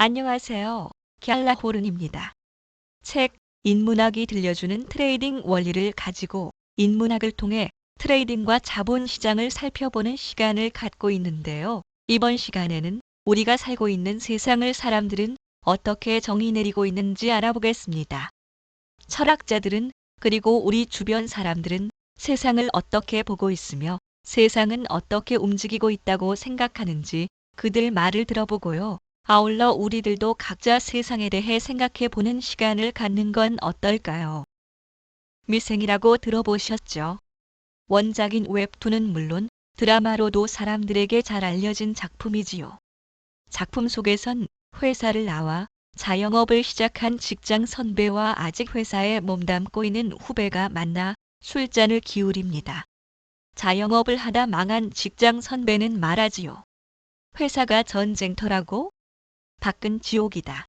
안녕하세요. 갤라호른입니다. 책, 인문학이 들려주는 트레이딩 원리를 가지고 인문학을 통해 트레이딩과 자본시장을 살펴보는 시간을 갖고 있는데요. 이번 시간에는 우리가 살고 있는 세상을 사람들은 어떻게 정의 내리고 있는지 알아보겠습니다. 철학자들은 그리고 우리 주변 사람들은 세상을 어떻게 보고 있으며 세상은 어떻게 움직이고 있다고 생각하는지 그들 말을 들어보고요. 아울러 우리들도 각자 세상에 대해 생각해 보는 시간을 갖는 건 어떨까요? 미생이라고 들어보셨죠? 원작인 웹툰은 물론 드라마로도 사람들에게 잘 알려진 작품이지요. 작품 속에선 회사를 나와 자영업을 시작한 직장 선배와 아직 회사에 몸담고 있는 후배가 만나 술잔을 기울입니다. 자영업을 하다 망한 직장 선배는 말하지요. 회사가 전쟁터라고? 밖은 지옥이다.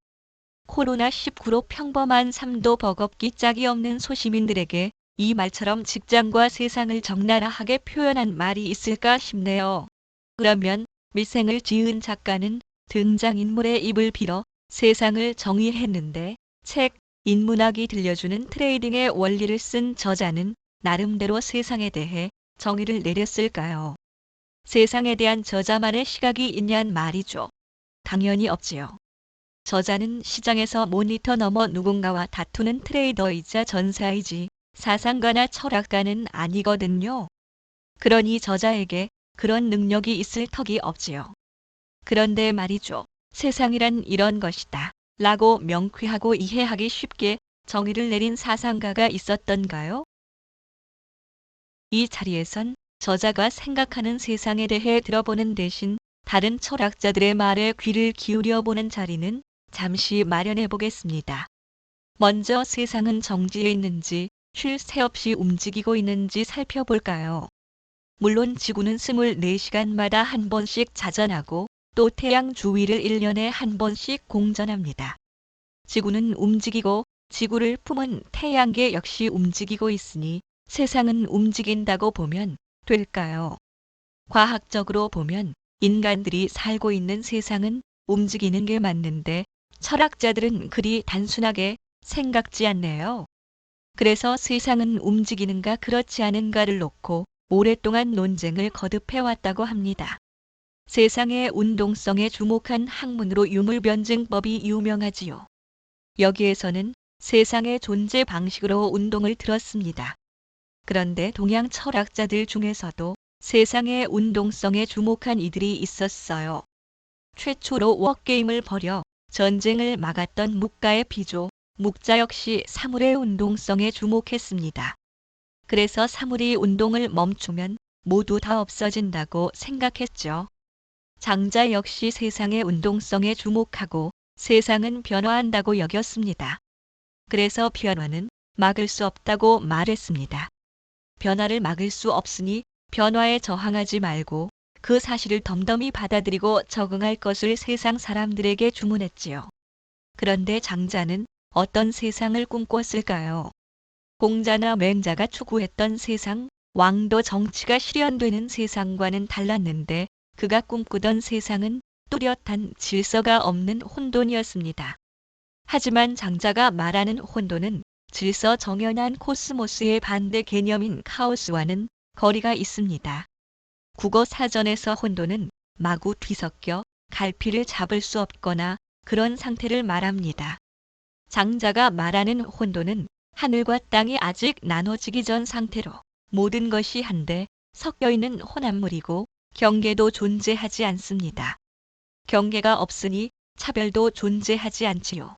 코로나19로 평범한 삶도 버겁기 짝이 없는 소시민들에게 이 말처럼 직장과 세상을 적나라하게 표현한 말이 있을까 싶네요. 그러면 미생을 지은 작가는 등장인물의 입을 빌어 세상을 정의했는데 책, 인문학이 들려주는 트레이딩의 원리를 쓴 저자는 나름대로 세상에 대해 정의를 내렸을까요? 세상에 대한 저자만의 시각이 있냔 말이죠. 당연히 없지요. 저자는 시장에서 모니터 너머 누군가와 다투는 트레이더이자 전사이지 사상가나 철학가는 아니거든요. 그러니 저자에게 그런 능력이 있을 턱이 없지요. 그런데 말이죠. 세상이란 이런 것이다. 라고 명쾌하고 이해하기 쉽게 정의를 내린 사상가가 있었던가요? 이 자리에선 저자가 생각하는 세상에 대해 들어보는 대신 다른 철학자들의 말에 귀를 기울여 보는 자리는 잠시 마련해 보겠습니다. 먼저 세상은 정지해 있는지 쉴 새 없이 움직이고 있는지 살펴볼까요? 물론 지구는 24시간마다 한 번씩 자전하고 또 태양 주위를 1년에 한 번씩 공전합니다. 지구는 움직이고 지구를 품은 태양계 역시 움직이고 있으니 세상은 움직인다고 보면 될까요? 과학적으로 보면 인간들이 살고 있는 세상은 움직이는 게 맞는데 철학자들은 그리 단순하게 생각지 않네요. 그래서 세상은 움직이는가 그렇지 않은가를 놓고 오랫동안 논쟁을 거듭해왔다고 합니다. 세상의 운동성에 주목한 학문으로 유물변증법이 유명하지요. 여기에서는 세상의 존재 방식으로 운동을 들었습니다. 그런데 동양 철학자들 중에서도 세상의 운동성에 주목한 이들이 있었어요. 최초로 워게임을 벌여 전쟁을 막았던 묵가의 비조, 묵자 역시 사물의 운동성에 주목했습니다. 그래서 사물이 운동을 멈추면 모두 다 없어진다고 생각했죠. 장자 역시 세상의 운동성에 주목하고 세상은 변화한다고 여겼습니다. 그래서 변화는 막을 수 없다고 말했습니다. 변화를 막을 수 없으니 변화에 저항하지 말고 그 사실을 덤덤히 받아들이고 적응할 것을 세상 사람들에게 주문했지요. 그런데 장자는 어떤 세상을 꿈꿨을까요? 공자나 맹자가 추구했던 세상, 왕도 정치가 실현되는 세상과는 달랐는데 그가 꿈꾸던 세상은 뚜렷한 질서가 없는 혼돈이었습니다. 하지만 장자가 말하는 혼돈은 질서 정연한 코스모스의 반대 개념인 카오스와는 거리가 있습니다. 국어 사전에서 혼돈은 마구 뒤섞여 갈피를 잡을 수 없거나 그런 상태를 말합니다. 장자가 말하는 혼돈은 하늘과 땅이 아직 나눠지기 전 상태로 모든 것이 한데 섞여 있는 혼합물이고 경계도 존재하지 않습니다. 경계가 없으니 차별도 존재하지 않지요.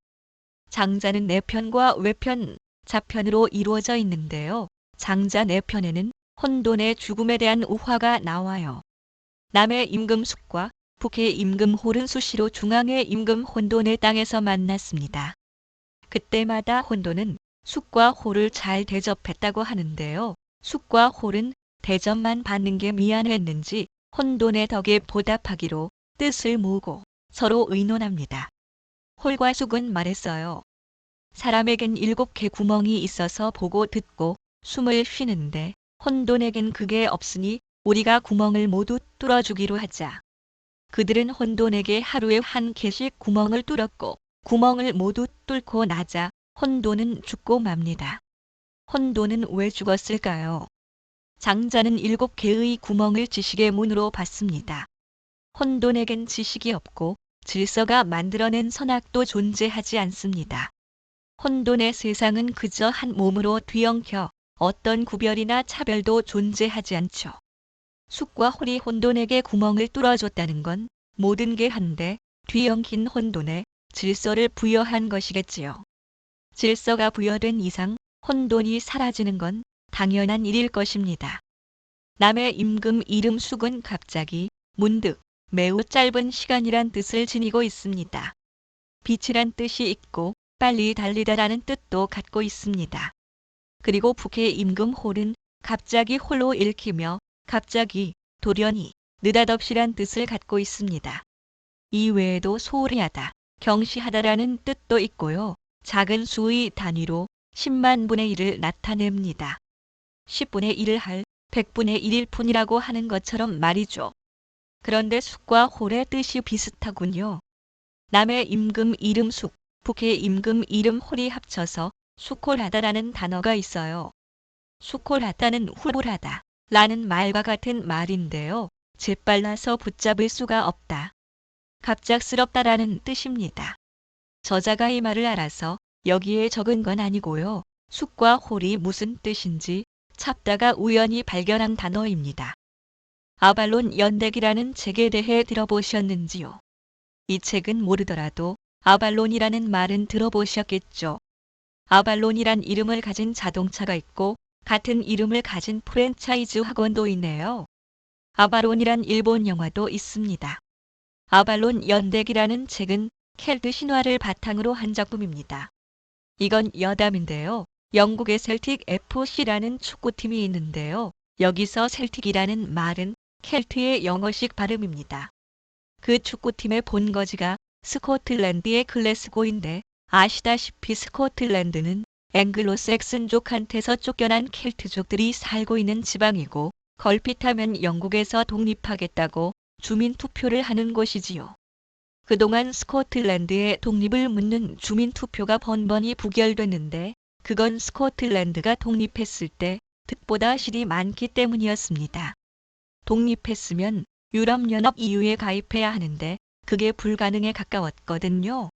장자는 내편과 외편, 자편으로 이루어져 있는데요. 장자 내편에는 혼돈의 죽음에 대한 우화가 나와요. 남의 임금숙과 북의 임금홀은 수시로 중앙의 임금 혼돈의 땅에서 만났습니다. 그때마다 혼돈은 숙과 홀을 잘 대접했다고 하는데요. 숙과 홀은 대접만 받는 게 미안했는지 혼돈의 덕에 보답하기로 뜻을 모으고 서로 의논합니다. 홀과 숙은 말했어요. 사람에겐 7개 구멍이 있어서 보고 듣고 숨을 쉬는데 혼돈에겐 그게 없으니 우리가 구멍을 모두 뚫어주기로 하자. 그들은 혼돈에게 하루에 한 개씩 구멍을 뚫었고 구멍을 모두 뚫고 나자 혼돈은 죽고 맙니다. 혼돈은 왜 죽었을까요? 장자는 7개의 구멍을 지식의 문으로 받습니다. 혼돈에겐 지식이 없고 질서가 만들어낸 선악도 존재하지 않습니다. 혼돈의 세상은 그저 한 몸으로 뒤엉켜 어떤 구별이나 차별도 존재하지 않죠. 숫과 홀이 혼돈에게 구멍을 뚫어줬다는 건 모든 게 한데 뒤엉킨 혼돈에 질서를 부여한 것이겠지요. 질서가 부여된 이상 혼돈이 사라지는 건 당연한 일일 것입니다. 남의 임금 이름 숙은 갑자기, 문득, 매우 짧은 시간이란 뜻을 지니고 있습니다. 빛이란 뜻이 있고 빨리 달리다라는 뜻도 갖고 있습니다. 그리고 북의 임금 홀은 갑자기 홀로 읽히며 갑자기, 돌연히, 느닷없이란 뜻을 갖고 있습니다. 이 외에도 소홀히 하다, 경시하다라는 뜻도 있고요. 작은 수의 단위로 10만 분의 1을 나타냅니다. 10분의 1을 할 100분의 1일 뿐이라고 하는 것처럼 말이죠. 그런데 숙과 홀의 뜻이 비슷하군요. 남의 임금 이름 숙, 북의 임금 이름 홀이 합쳐서 숙홀하다라는 단어가 있어요. 숙홀하다는 훌훌하다 라는 말과 같은 말인데요. 재빨라서 붙잡을 수가 없다. 갑작스럽다라는 뜻입니다. 저자가 이 말을 알아서 여기에 적은 건 아니고요. 숙과 홀이 무슨 뜻인지 찾다가 우연히 발견한 단어입니다. 아발론 연대기라는 책에 대해 들어보셨는지요? 이 책은 모르더라도 아발론이라는 말은 들어보셨겠죠. 아발론이란 이름을 가진 자동차가 있고 같은 이름을 가진 프랜차이즈 학원도 있네요. 아발론이란 일본 영화도 있습니다. 아발론 연대기라는 책은 켈트 신화를 바탕으로 한 작품입니다. 이건 여담인데요. 영국의 셀틱 FC라는 축구팀이 있는데요. 여기서 셀틱이라는 말은 켈트의 영어식 발음입니다. 그 축구팀의 본거지가 스코틀랜드의 글래스고인데 아시다시피 스코틀랜드는 앵글로색슨족한테서 쫓겨난 켈트족들이 살고 있는 지방이고 걸핏하면 영국에서 독립하겠다고 주민투표를 하는 곳이지요. 그동안 스코틀랜드의 독립을 묻는 주민투표가 번번이 부결됐는데 그건 스코틀랜드가 독립했을 때 득보다 실이 많기 때문이었습니다. 독립했으면 유럽연합 EU에 가입해야 하는데 그게 불가능에 가까웠거든요.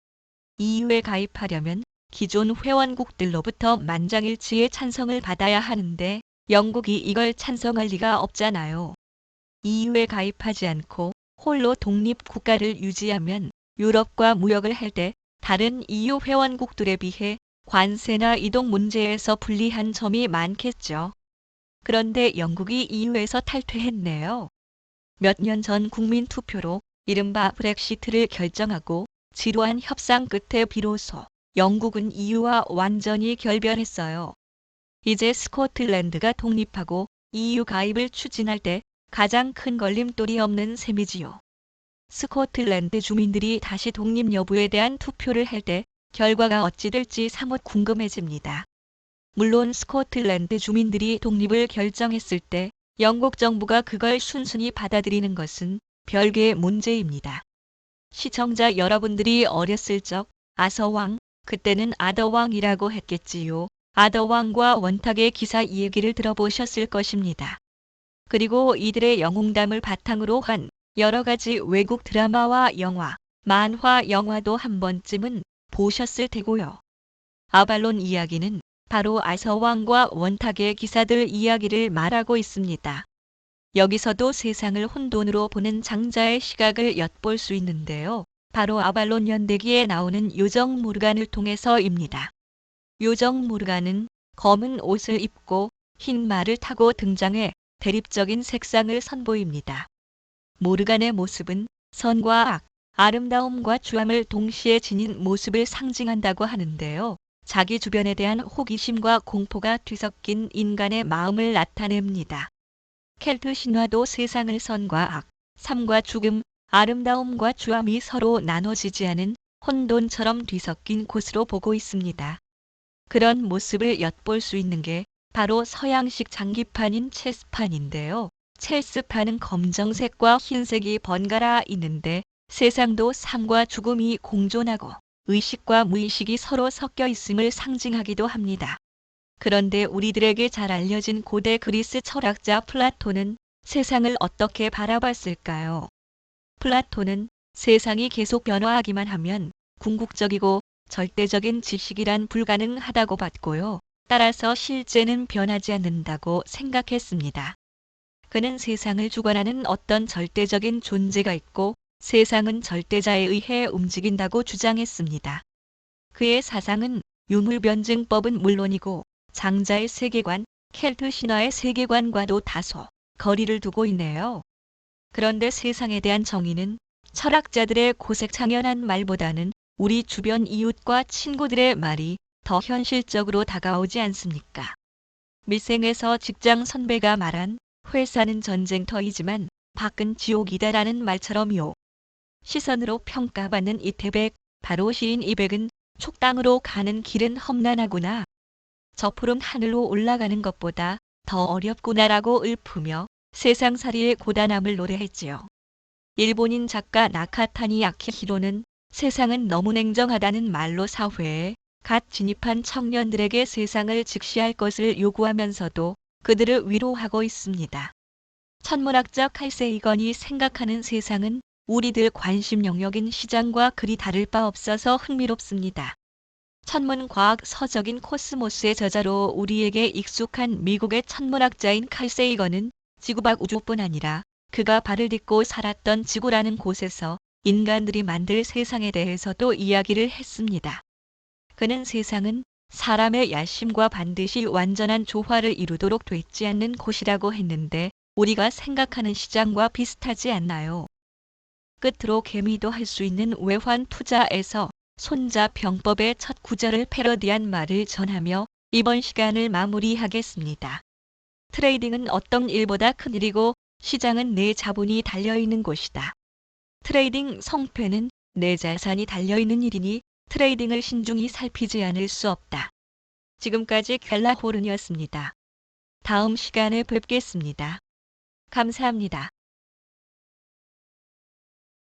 EU에 가입하려면 기존 회원국들로부터 만장일치의 찬성을 받아야 하는데 영국이 이걸 찬성할 리가 없잖아요. EU에 가입하지 않고 홀로 독립국가를 유지하면 유럽과 무역을 할 때 다른 EU 회원국들에 비해 관세나 이동 문제에서 불리한 점이 많겠죠. 그런데 영국이 EU에서 탈퇴했네요. 몇 년 전 국민투표로 이른바 브렉시트를 결정하고 지루한 협상 끝에 비로소 영국은 EU와 완전히 결별했어요. 이제 스코틀랜드가 독립하고 EU 가입을 추진할 때 가장 큰 걸림돌이 없는 셈이지요. 스코틀랜드 주민들이 다시 독립 여부에 대한 투표를 할 때 결과가 어찌 될지 사뭇 궁금해집니다. 물론 스코틀랜드 주민들이 독립을 결정했을 때 영국 정부가 그걸 순순히 받아들이는 것은 별개의 문제입니다. 시청자 여러분들이 어렸을 적 아서왕, 그때는 아더왕이라고 했겠지요. 아더왕과 원탁의 기사 얘기를 들어보셨을 것입니다. 그리고 이들의 영웅담을 바탕으로 한 여러 가지 외국 드라마와 영화, 만화, 영화도 한 번쯤은 보셨을 테고요. 아발론 이야기는 바로 아서왕과 원탁의 기사들 이야기를 말하고 있습니다. 여기서도 세상을 혼돈으로 보는 장자의 시각을 엿볼 수 있는데요. 바로 아발론 연대기에 나오는 요정 모르간을 통해서입니다. 요정 모르간은 검은 옷을 입고 흰 말을 타고 등장해 대립적인 색상을 선보입니다. 모르간의 모습은 선과 악, 아름다움과 추함을 동시에 지닌 모습을 상징한다고 하는데요. 자기 주변에 대한 호기심과 공포가 뒤섞인 인간의 마음을 나타냅니다. 켈트 신화도 세상을 선과 악, 삶과 죽음, 아름다움과 추함이 서로 나눠지지 않은 혼돈처럼 뒤섞인 곳으로 보고 있습니다. 그런 모습을 엿볼 수 있는 게 바로 서양식 장기판인 체스판인데요. 첼스판은 검정색과 흰색이 번갈아 있는데 세상도 삶과 죽음이 공존하고 의식과 무의식이 서로 섞여 있음을 상징하기도 합니다. 그런데 우리들에게 잘 알려진 고대 그리스 철학자 플라톤은 세상을 어떻게 바라봤을까요? 플라톤은 세상이 계속 변화하기만 하면 궁극적이고 절대적인 지식이란 불가능하다고 봤고요. 따라서 실제는 변하지 않는다고 생각했습니다. 그는 세상을 주관하는 어떤 절대적인 존재가 있고 세상은 절대자에 의해 움직인다고 주장했습니다. 그의 사상은 유물변증법은 물론이고 장자의 세계관, 켈트 신화의 세계관과도 다소 거리를 두고 있네요. 그런데 세상에 대한 정의는 철학자들의 고색창연한 말보다는 우리 주변 이웃과 친구들의 말이 더 현실적으로 다가오지 않습니까? 밀생에서 직장 선배가 말한 회사는 전쟁터이지만 밖은 지옥이다라는 말처럼요. 시선으로 평가받는 이태백, 바로 시인 이백은 촉당으로 가는 길은 험난하구나. 저 푸른 하늘로 올라가는 것보다 더 어렵구나라고 읊으며 세상살이의 고단함을 노래했지요. 일본인 작가 나카타니 아키히로는 세상은 너무 냉정하다는 말로 사회에 갓 진입한 청년들에게 세상을 직시할 것을 요구하면서도 그들을 위로하고 있습니다. 천문학자 칼 세이건이 생각하는 세상은 우리들 관심 영역인 시장과 그리 다를 바 없어서 흥미롭습니다. 천문과학 서적인 코스모스의 저자로 우리에게 익숙한 미국의 천문학자인 칼 세이건은 지구 밖 우주뿐 아니라 그가 발을 딛고 살았던 지구라는 곳에서 인간들이 만들 세상에 대해서도 이야기를 했습니다. 그는 세상은 사람의 야심과 반드시 완전한 조화를 이루도록 되지 않는 곳이라고 했는데 우리가 생각하는 시장과 비슷하지 않나요? 끝으로 개미도 할 수 있는 외환 투자에서 손자병법의 첫 구절을 패러디한 말을 전하며 이번 시간을 마무리하겠습니다. 트레이딩은 어떤 일보다 큰 일이고 시장은 내 자본이 달려있는 곳이다. 트레이딩 성패는 내 자산이 달려있는 일이니 트레이딩을 신중히 살피지 않을 수 없다. 지금까지 갤라호른이었습니다. 다음 시간에 뵙겠습니다. 감사합니다.